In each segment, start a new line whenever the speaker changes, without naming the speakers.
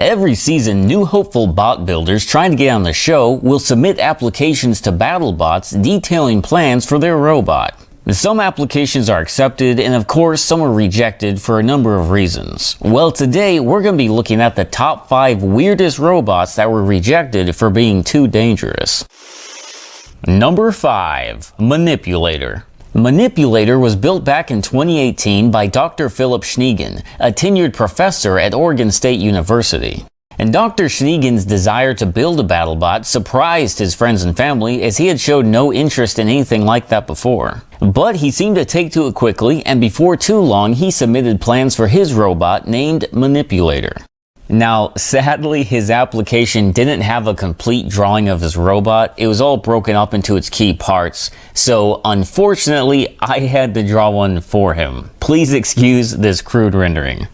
Every season, new hopeful bot builders trying to get on the show will submit applications to Battlebots detailing plans for their robot. Some applications are accepted, and of course some are rejected for a number of reasons. Well, today we're going to be looking at the top 5 weirdest robots that were rejected for being too dangerous. Number 5. Manipulator. Manipulator was built back in 2018 by Dr. Philip Schneegen, a tenured professor at Oregon State University. And Dr. Schneegen's desire to build a BattleBot surprised his friends and family, as he had showed no interest in anything like that before. But he seemed to take to it quickly, and before too long he submitted plans for his robot named Manipulator. Now, sadly, his application didn't have a complete drawing of his robot. It was all broken up into its key parts, so unfortunately I had to draw one for him. Please excuse this crude rendering.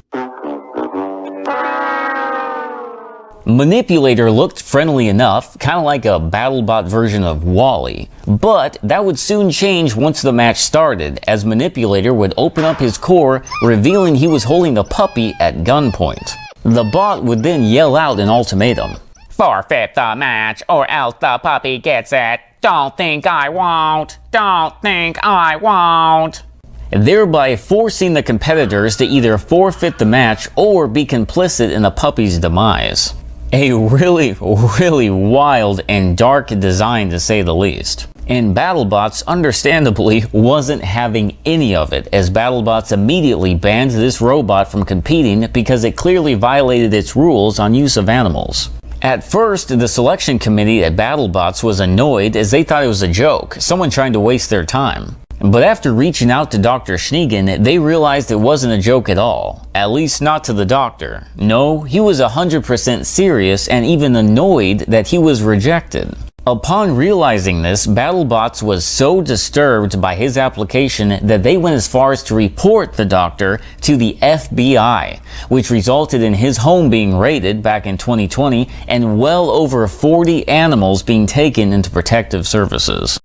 Manipulator looked friendly enough, kind of like a BattleBot version of Wall-E, but that would soon change once the match started, as Manipulator would open up his core, revealing he was holding a puppy at gunpoint. The bot would then yell out an ultimatum. "Forfeit the match or else the puppy gets it. Don't think I won't. Don't think I won't." Thereby forcing the competitors to either forfeit the match or be complicit in the puppy's demise. A really wild and dark design, to say the least. And Battlebots understandably wasn't having any of it, as Battlebots immediately banned this robot from competing because it clearly violated its rules on use of animals. At first, the selection committee at Battlebots was annoyed, as they thought it was a joke, someone trying to waste their time. But after reaching out to Dr. Schneegen, they realized it wasn't a joke at all. At least not to the doctor. No, he was 100% serious and even annoyed that he was rejected. Upon realizing this, Battlebots was so disturbed by his application that they went as far as to report the doctor to the FBI, which resulted in his home being raided back in 2020 and well over 40 animals being taken into protective services.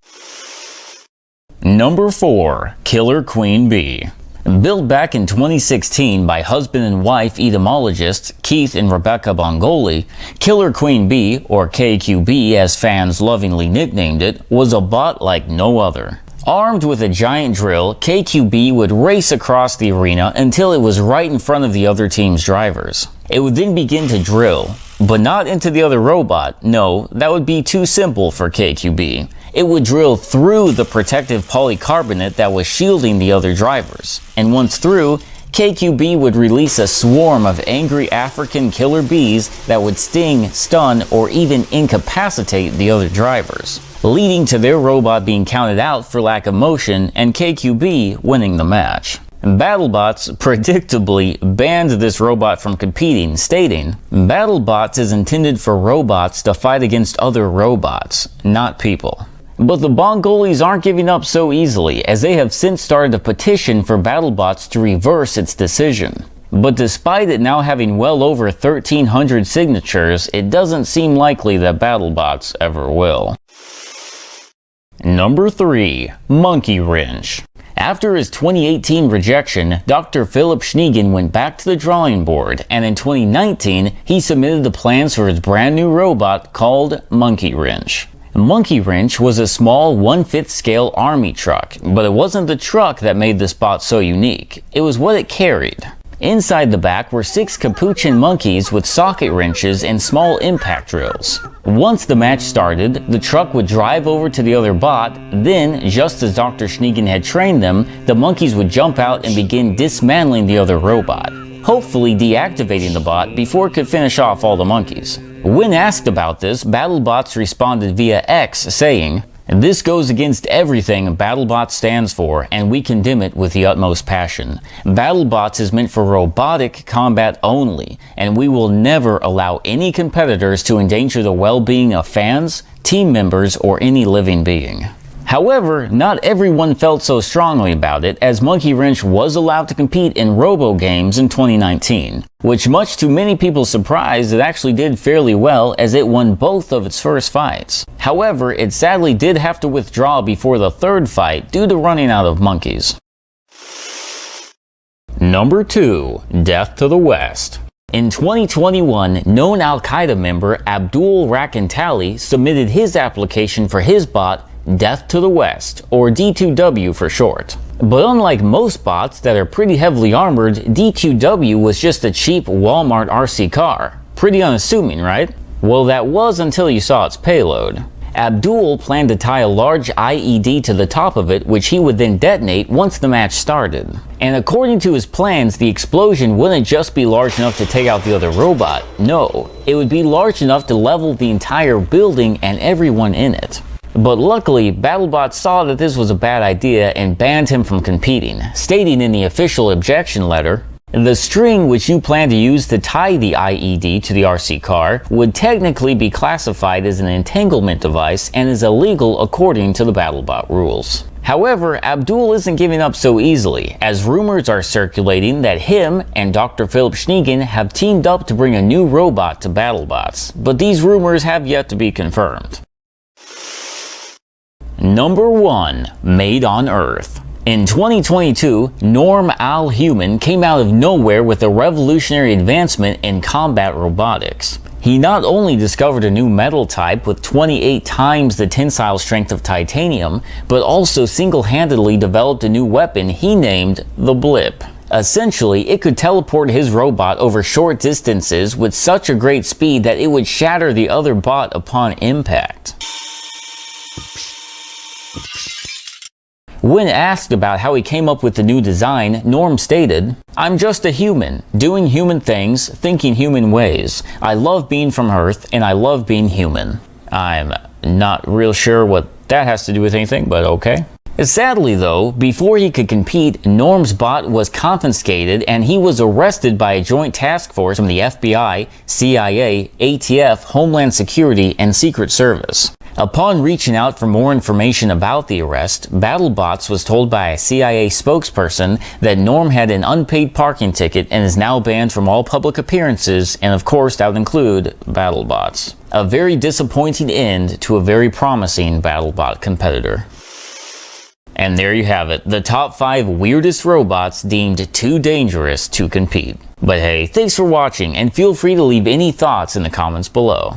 Number 4. Killer Queen Bee. Built back in 2016 by husband and wife etymologists Keith and Rebecca Bongoli, Killer Queen Bee, or KQB as fans lovingly nicknamed it, was a bot like no other. Armed with a giant drill, KQB would race across the arena until it was right in front of the other team's drivers. It would then begin to drill, but not into the other robot. No, that would be too simple for KQB. It would drill through the protective polycarbonate that was shielding the other drivers. And once through, KQB would release a swarm of angry African killer bees that would sting, stun, or even incapacitate the other drivers, leading to their robot being counted out for lack of motion and KQB winning the match. Battlebots predictably banned this robot from competing, stating, "Battlebots is intended for robots to fight against other robots, not people." But the Bongolis aren't giving up so easily, as they have since started a petition for Battlebots to reverse its decision. But despite it now having well over 1,300 signatures, it doesn't seem likely that Battlebots ever will. Number 3. Monkey Wrench. After his 2018 rejection, Dr. Philip Schneegen went back to the drawing board, and in 2019, he submitted the plans for his brand new robot called Monkey Wrench. Monkey Wrench was a small 1/5 scale army truck, but it wasn't the truck that made this bot so unique. It was what it carried. Inside the back were 6 capuchin monkeys with socket wrenches and small impact drills. Once the match started, the truck would drive over to the other bot, then, just as Dr. Schneegen had trained them, the monkeys would jump out and begin dismantling the other robot, hopefully deactivating the bot before it could finish off all the monkeys. When asked about this, Battlebots responded via X, saying, "This goes against everything Battlebots stands for, and we condemn it with the utmost passion. Battlebots is meant for robotic combat only, and we will never allow any competitors to endanger the well-being of fans, team members, or any living being." However, not everyone felt so strongly about it, as Monkey Wrench was allowed to compete in robo games in 2019, which, much to many people's surprise, it actually did fairly well, as it won both of its first fights. However, it sadly did have to withdraw before the third fight due to running out of monkeys. Number 2. Death to the West. In 2021, known Al-Qaeda member Abdul Rakantali submitted his application for his bot, Death to the West, or D2W for short. But unlike most bots that are pretty heavily armored, D2W was just a cheap Walmart RC car. Pretty unassuming, right? Well, that was until you saw its payload. Abdul planned to tie a large IED to the top of it, which he would then detonate once the match started. And according to his plans, the explosion wouldn't just be large enough to take out the other robot. No, it would be large enough to level the entire building and everyone in it. But luckily, Battlebots saw that this was a bad idea and banned him from competing, stating in the official objection letter, "The string which you plan to use to tie the IED to the RC car would technically be classified as an entanglement device and is illegal according to the Battlebot rules." However, Abdul isn't giving up so easily, as rumors are circulating that him and Dr. Philip Schneegen have teamed up to bring a new robot to Battlebots, but these rumors have yet to be confirmed. Number 1. Made on Earth. In 2022, Norm Al-Human came out of nowhere with a revolutionary advancement in combat robotics. He not only discovered a new metal type with 28 times the tensile strength of titanium, but also single-handedly developed a new weapon he named the Blip. Essentially, it could teleport his robot over short distances with such a great speed that it would shatter the other bot upon impact. When asked about how he came up with the new design, Norm stated, "I'm just a human, doing human things, thinking human ways. I love being from Earth, and I love being human." I'm not real sure what that has to do with anything, but okay. Sadly though, before he could compete, Norm's bot was confiscated and he was arrested by a joint task force from the FBI, CIA, ATF, Homeland Security, and Secret Service. Upon reaching out for more information about the arrest, Battlebots was told by a CIA spokesperson that Norm had an unpaid parking ticket and is now banned from all public appearances, and of course that would include Battlebots. A very disappointing end to a very promising Battlebot competitor. And there you have it, the top 5 weirdest robots deemed too dangerous to compete. But hey, thanks for watching, and feel free to leave any thoughts in the comments below.